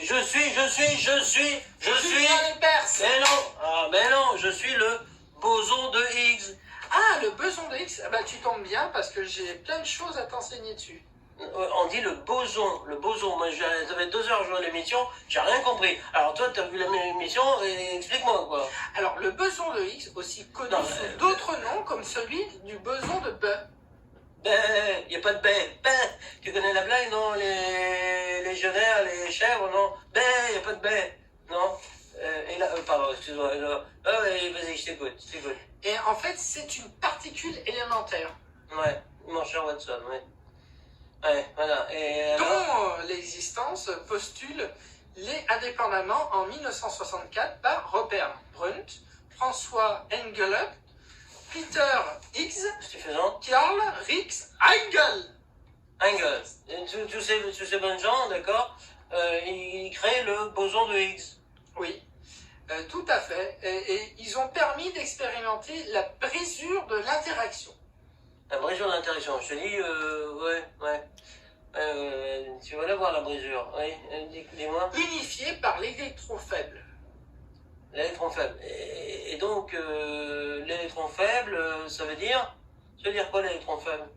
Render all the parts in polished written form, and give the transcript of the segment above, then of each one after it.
Je suis. Perse. Mais non, je suis le boson de Higgs. Ah, le boson de Higgs. Bah, tu tombes bien parce que j'ai plein de choses à t'enseigner dessus. On dit le boson. Moi, ça fait 2 heures que je vois l'émission, j'ai rien compris. Alors toi, t'as vu l'émission, explique-moi quoi. Alors, le boson de Higgs, aussi connu sous d'autres noms comme celui du boson de Bell. Il n'y a pas de baie. Tu connais la blague, non? Les légionnaires, les chèvres, non? Il n'y a pas de baie. Non? Et là, pardon, excuse-moi. Vas-y, je t'écoute. Et en fait, c'est une particule élémentaire. Ouais, mon cher Watson, ouais. Ouais, voilà. Et dont l'existence postule indépendamment en 1964 par Robert Brunt, François Engelhard, Peter Higgs, Carl Rix Engel. Tous ces bonnes gens, d'accord, ils créent le boson de Higgs. Oui, tout à fait. Et ils ont permis d'expérimenter la brisure de l'interaction. La brisure d'interaction, je te dis, ouais. Tu vas la voir, la brisure. Oui, dis-moi. Unifiée par l'électron faible. L'électron faible. Et donc, l'électron faible, ça veut dire quoi l'électron faible?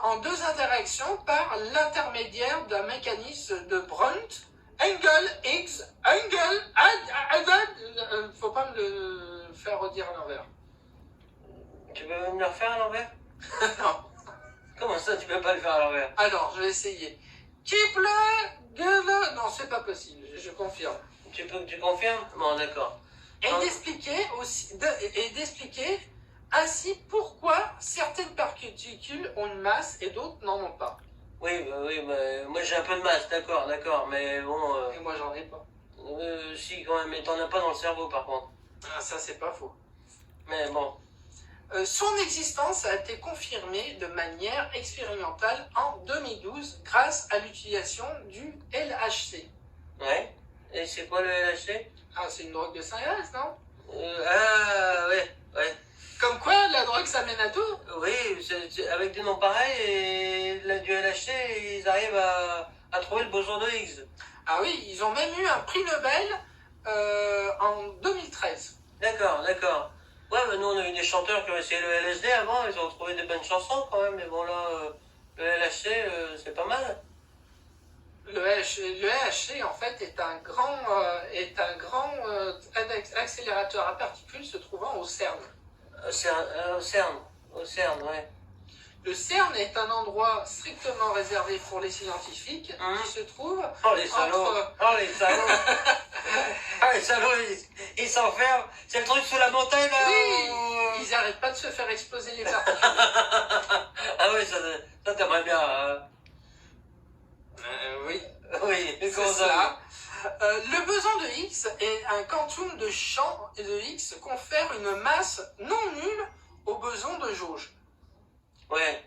En deux interactions par l'intermédiaire d'un mécanisme de Brunt, Higgs, faut pas me le faire redire à l'envers. Tu peux me le refaire à l'envers? Non. Comment ça, tu peux pas le faire à l'envers? Alors, je vais essayer. Non, c'est pas possible, je confirme. Tu confirmes? Bon, d'accord. Et d'expliquer ainsi pourquoi certaines particules ont une masse et d'autres n'en ont pas. Oui, moi j'ai un peu de masse, d'accord, mais bon... Et moi j'en ai pas. Si, quand même, mais t'en as pas dans le cerveau par contre. Ah, ça c'est pas faux. Mais bon... son existence a été confirmée de manière expérimentale en 2012 grâce à l'utilisation du LHC. Ouais. Et c'est quoi le LHC? Ah, c'est une drogue de synthèse, non? Ouais. Comme quoi, la drogue, ça mène à tout? Oui, avec des noms pareils, et du LHC, ils arrivent à trouver le boson de Higgs. Ah oui, ils ont même eu un prix Nobel en 2013. D'accord. Ouais, mais nous, on a eu des chanteurs qui ont essayé le LSD avant, ils ont trouvé des bonnes chansons quand même, mais bon, là, le LHC, c'est pas mal. Le LHC, en fait, est un grand accélérateur à particules se trouvant au CERN. Au CERN, ouais. Le CERN est un endroit strictement réservé pour les scientifiques qui se trouve les salauds. Les salauds, ils s'enferment. C'est le truc sous la montagne, là. Oui, ils n'arrêtent pas de se faire exploser les particules. Ah oui, ça t'aimerais bien. Hein. Oui, c'est cela. Le boson de Higgs est un quantum de champ de Higgs confère une masse non nulle au boson de jauge. Ouais.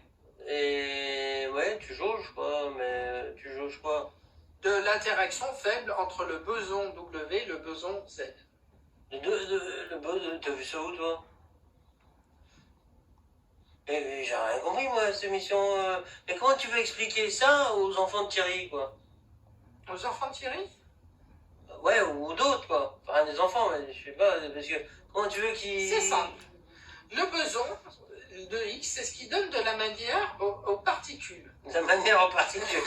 Et ouais, tu jauges quoi, mais tu jauges quoi? De l'interaction faible entre le boson W et le boson Z. Le boson, t'as vu ça où toi? Et j'ai rien compris moi, cette émission. Mais comment tu veux expliquer ça aux enfants de Thierry quoi? Aux enfants de Thierry? Ouais, ou d'autres quoi. Enfin des enfants, mais je sais pas, parce que comment tu veux qu'ils... C'est simple. Le boson de Higgs, c'est ce qui donne de la matière aux particules. La manière aux particules.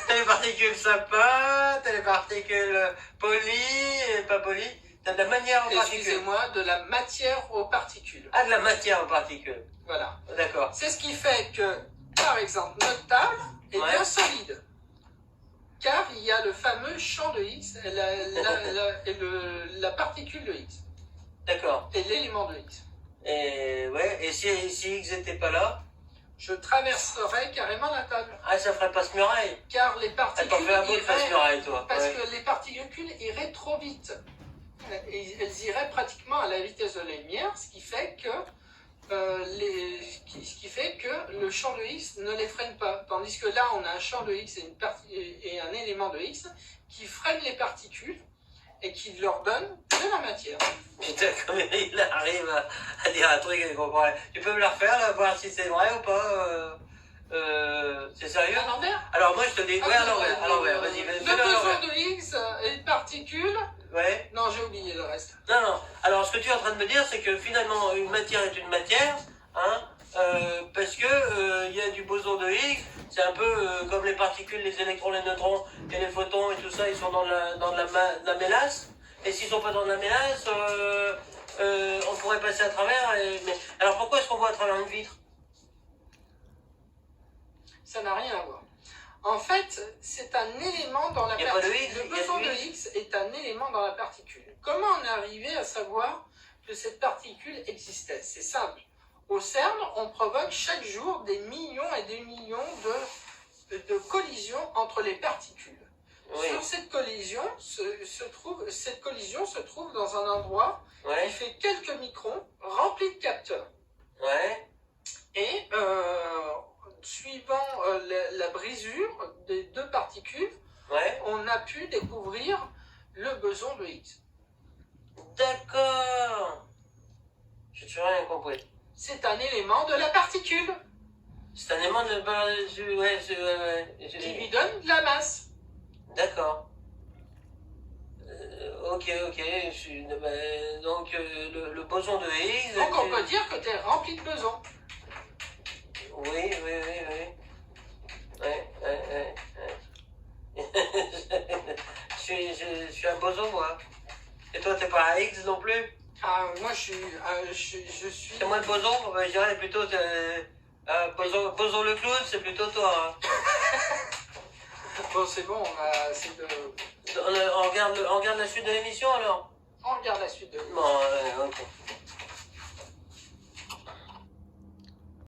T'as les particules sympas, t'as les particules polies et pas polies. T'as de la manière aux particules. Excusez-moi, de la matière aux particules. Ah, de la matière aux particules. Voilà. D'accord. C'est ce qui fait que, par exemple, notre table est bien solide. Car il y a le fameux champ de Higgs et la particule de Higgs. D'accord. Et l'élément de Higgs. Et si Higgs n'était pas là, je traverserais carrément la table. Ah, ça ferait passe-muraille. Car les particules t'en fais un bout de passe-muraille, toi. Parce que les particules iraient trop vite. Elles iraient pratiquement à la vitesse de la lumière, ce qui fait que le champ de Higgs ne les freine pas. Tandis que là, on a un champ de Higgs et un élément de Higgs qui freine les particules et qui leur donne de la matière. Putain, comme il arrive à dire un truc et comprend. Tu peux me le refaire, là, voir si c'est vrai ou pas C'est sérieux? À l'envers? Alors moi je te dis, ouais, à l'envers, vas-y, Le fais-le à boson l'envers. de Higgs est particule. Ouais. Non, j'ai oublié le reste. Non. Alors ce que tu es en train de me dire, c'est que finalement une matière est une matière, hein, parce que il y a du boson de Higgs. C'est un peu comme les particules, les électrons, les neutrons et les photons et tout ça, ils sont dans la mélasse. Et s'ils sont pas dans la mélasse, on pourrait passer à travers. Mais alors pourquoi est-ce qu'on voit à travers une vitre? Ça n'a rien à voir. En fait, c'est un élément dans la Il y a pas de particule. Higgs, Le il y a boson du de Higgs. Higgs est un élément dans la particule. Comment on est arrivé à savoir que cette particule existait? C'est simple. Au CERN, on provoque chaque jour des millions et des millions de collisions entre les particules. Oui. Sur cette collision cette collision se trouve dans un endroit qui Ouais. fait quelques microns remplis de capteurs. Ouais. Et suivant la brisure des deux particules, Ouais. on a pu découvrir le boson de Higgs. D'accord. J'ai toujours rien compris. C'est un élément de la particule C'est un aimant de... Ouais, qui lui donne de la masse. D'accord. Ok. Donc le boson de Higgs... Donc on peut dire que tu es rempli de bosons. Oui. Ouais. Je suis un boson, moi. Et toi, t'es pas un Higgs non plus? Ah, moi je suis... C'est moi le boson? Je dirais plutôt... boson le clown, c'est plutôt toi. Hein. Bon, c'est bon, on a assez de... On regarde la suite de l'émission, alors? On regarde la suite de... Bon, ok.